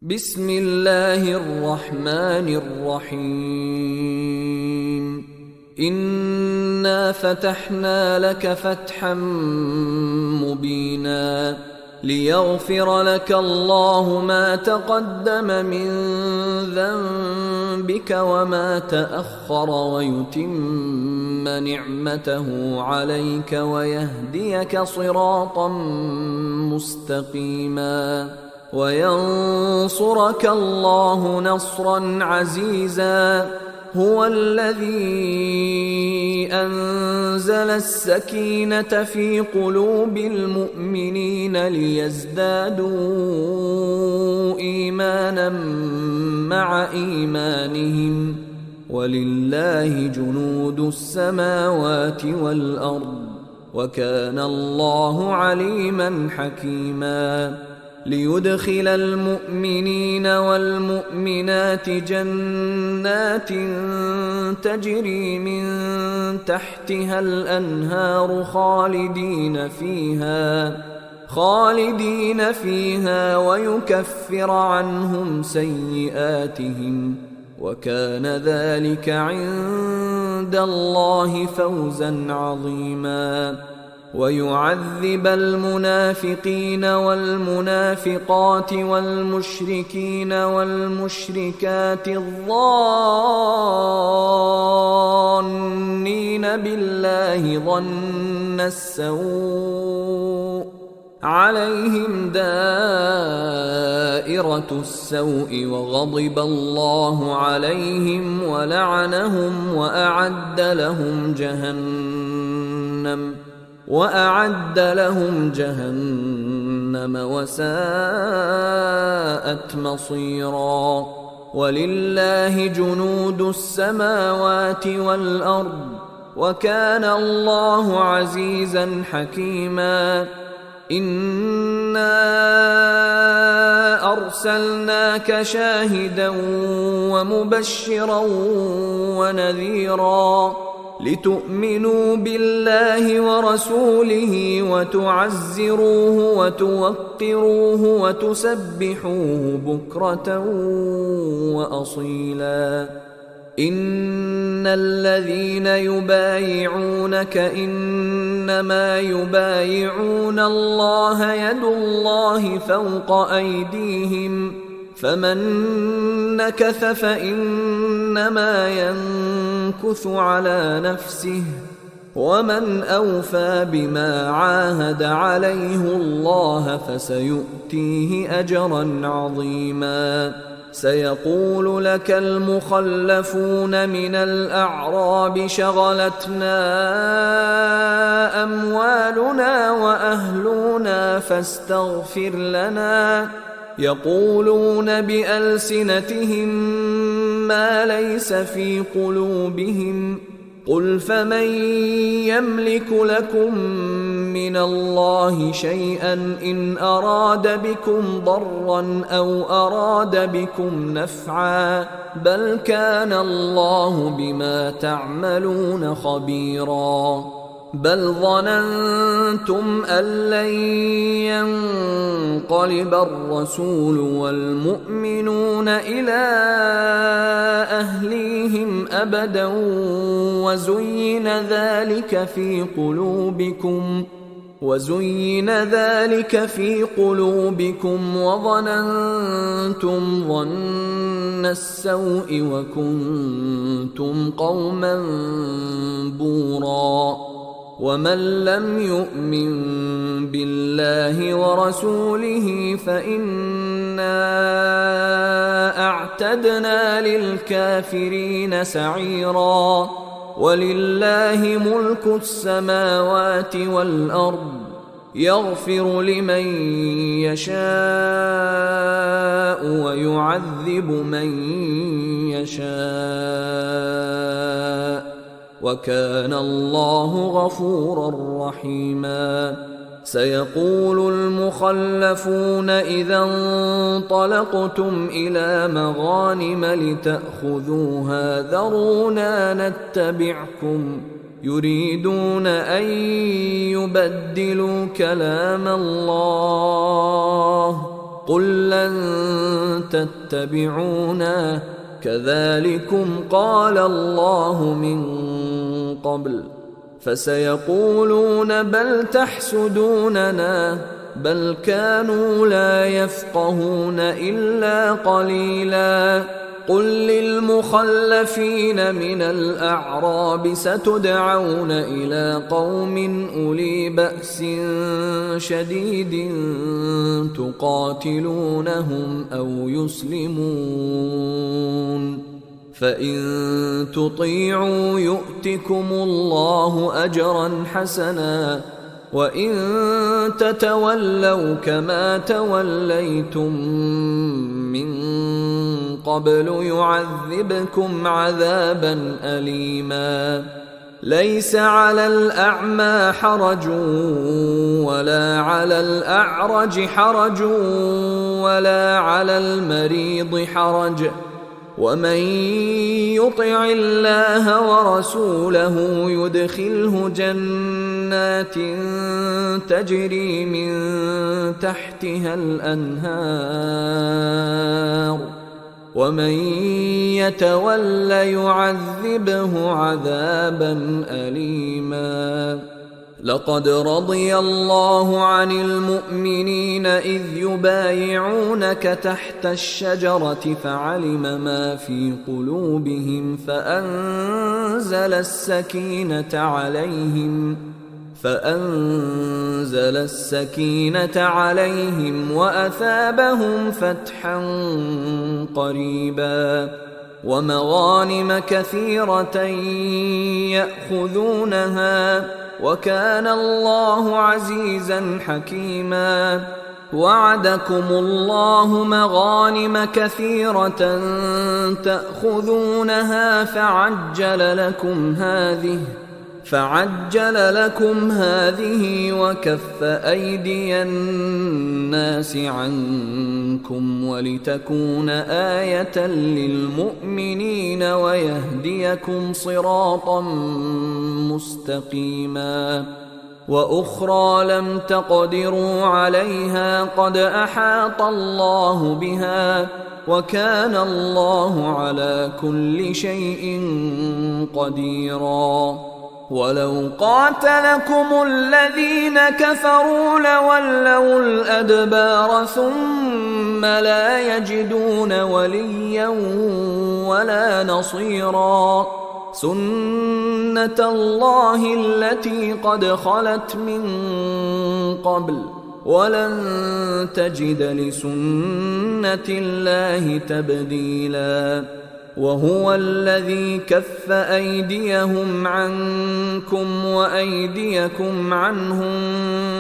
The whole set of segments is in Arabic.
بسم الله الرحمن الرحيم. إنا فتحنا لك فتحا مبينا ليغفر لك الله ما تقدم من ذنبك وما تأخر ويتم نعمته عليك ويهديك صراطا مستقيما وينصرك الله نصرا عزيزا. هو الذي أنزل السكينة في قلوب المؤمنين ليزدادوا إيمانا مع إيمانهم ولله جنود السماوات والأرض وكان الله عليما حكيما. ليدخل المؤمنين والمؤمنات جنات تجري من تحتها الأنهار خالدين فيها ويكفر عنهم سيئاتهم وكان ذلك عند الله فوزا عظيما. ويعذب المنافقين والمنافقات والمشركين والمشركات الظانين بالله ظن السوء عليهم دائرة السوء وغضب الله عليهم ولعنهم وأعد لهم جهنم وساءت مصيرا. ولله جنود السماوات والأرض وكان الله عزيزا حكيما. إنا أرسلناك شاهدا ومبشرا ونذيرا لتؤمنوا بالله ورسوله وتعزروه وتوقروه وتسبحوه بكرة وأصيلا. إن الذين يبايعونك إنما يبايعون الله يد الله فوق أيديهم فمن نكث فإنما ينكث على نفسه ومن أوفى بما عاهد عليه الله فسيؤتيه أجرا عظيما. سيقول لك المخلفون من الأعراب شغلتنا أموالنا وأهلنا فاستغفر لنا يقولون بألسنتهم ما ليس في قلوبهم قل فمن يملك لكم من الله شيئا إن أراد بكم ضرا أو أراد بكم نفعا بل كان الله بما تعملون خبيرا. بل ظننتم أن لن ينقلب الرسول والمؤمنون إلى أهليهم أبدا وزين ذلك في قلوبكم وظننتم ظن السوء وكنتم قوما بورا. ومن لم يؤمن بالله ورسوله فإنا أعتدنا للكافرين سعيرا. ولله ملك السماوات والأرض يغفر لمن يشاء ويعذب من يشاء وكان الله غفورا رحيما. سيقول المخلفون إذا انطلقتم إلى مغانم لتأخذوها ذرونا نتبعكم يريدون أن يبدلوا كلام الله قل لن تتبعونا كذلكم قال الله من قبل فسيقولون بل تحسدوننا بل كانوا لا يفقهون إلا قليلا قل للمخلفين من الأعراب ستدعون إلى قوم أولي بأس شديد تقاتلونهم أو يسلمون فإن تطيعوا يؤتكم الله أجرا حسنا وإن تتولوا كما توليتم من قبل يعذبكم عذابا أليما ليس على الأعمى حرج ولا على الأعرج حرج ولا على المريض حرج ومن يطع الله ورسوله يدخله جنات تجري من تحتها الأنهار ومن يتول يعذبه عذابا أليما لقد رضي الله عن المؤمنين إذ يبايعونك تحت الشجرة فعلم ما في قلوبهم فأنزل السكينة عليهم وأثابهم فتحا قريبا ومغانم كثيرة يأخذونها وكان الله عزيزا حكيما وعدكم الله مغانم كثيرة تأخذونها فعجل لكم هذه وكف أيدي الناس عنكم ولتكون آية للمؤمنين ويهديكم صراطا مستقيما وأخرى لم تقدروا عليها قد أحاط الله بها وكان الله على كل شيء قديرا ولو قاتلكم الذين كفروا لولوا الأدبار ثم لا يجدون وليا ولا نصيرا سنة الله التي قد خلت من قبل ولن تجد لسنة الله تبديلا وهو الذي كف أيديهم عنكم وأيديكم عنهم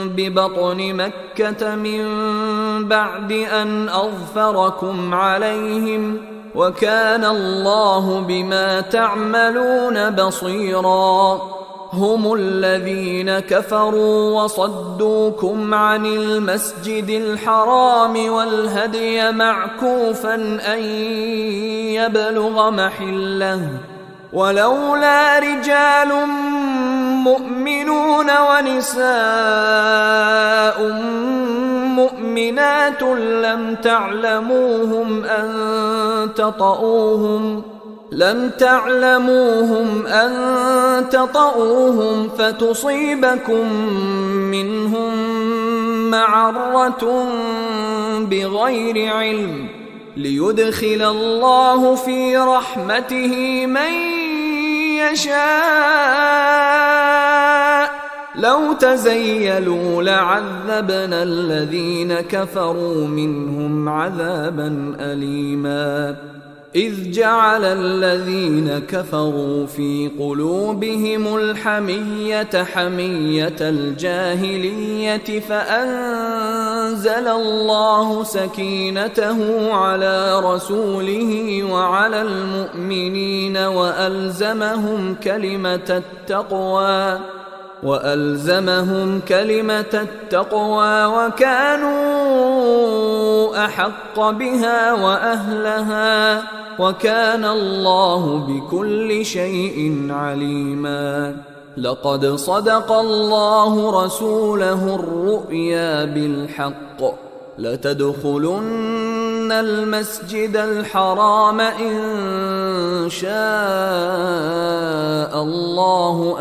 ببطن مكة من بعد أن أظفركم عليهم وكان الله بما تعملون بصيرا هم الذين كفروا وصدوكم عن المسجد الحرام والهدي معكوفا أن يبلغ محله ولولا رجال مؤمنون ونساء مؤمنات لم تعلموهم أن تطؤوهم فتصيبكم منهم معرة بغير علم ليدخل الله في رحمته من يشاء لو تزيلوا لعذبنا الذين كفروا منهم عذابا أليما إذ جعل الذين كفروا في قلوبهم الحمية حمية الجاهلية فأنزل الله سكينته على رسوله وعلى المؤمنين وألزمهم كلمة التقوى وكانوا أحق بها وأهلها وكان الله بكل شيء عليما لقد صدق الله رسوله الرؤيا بالحق لتدخلن المسجد الحرام إن شاء الله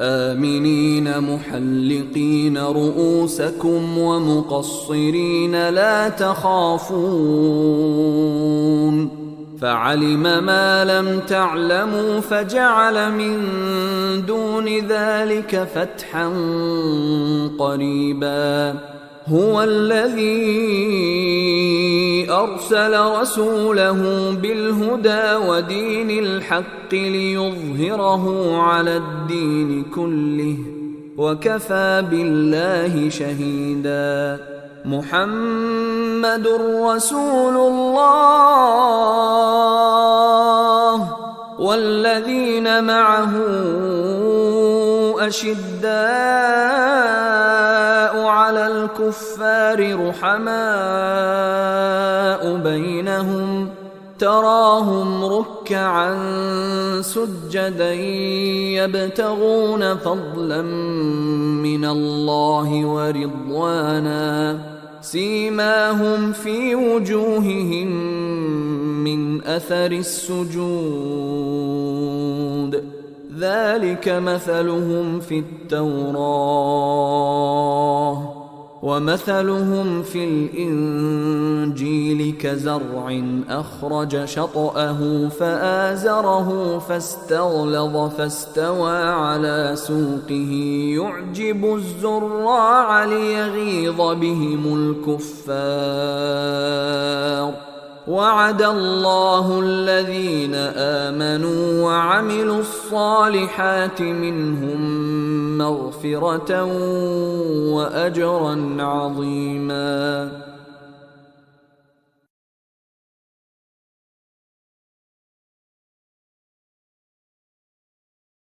آمنين محلقين رؤوسكم ومقصرين لا تخافون فعلم ما لم تعلموا فجعل من دون ذلك فتحا قريبا هو الذي أرسل رسوله بالهدى ودين الحق ليظهره على الدين كله وكفى بالله شهيدا محمد رسول الله والذين معه أشداء على الكفار رحماء بينهم تراهم ركعا سجدا يبتغون فضلا من الله ورضوانا سيماهم في وجوههم من أثر السجود ذلك مثلهم في التوراة ومثلهم في الإنجيل كزرع أخرج شطأه فآزره فاستغلظ فاستوى على سوقه يعجب الزراع ليغيظ بهم الكفار وعد الله الذين آمنوا وعملوا الصالحات منهم مغفرة وأجرا عظيما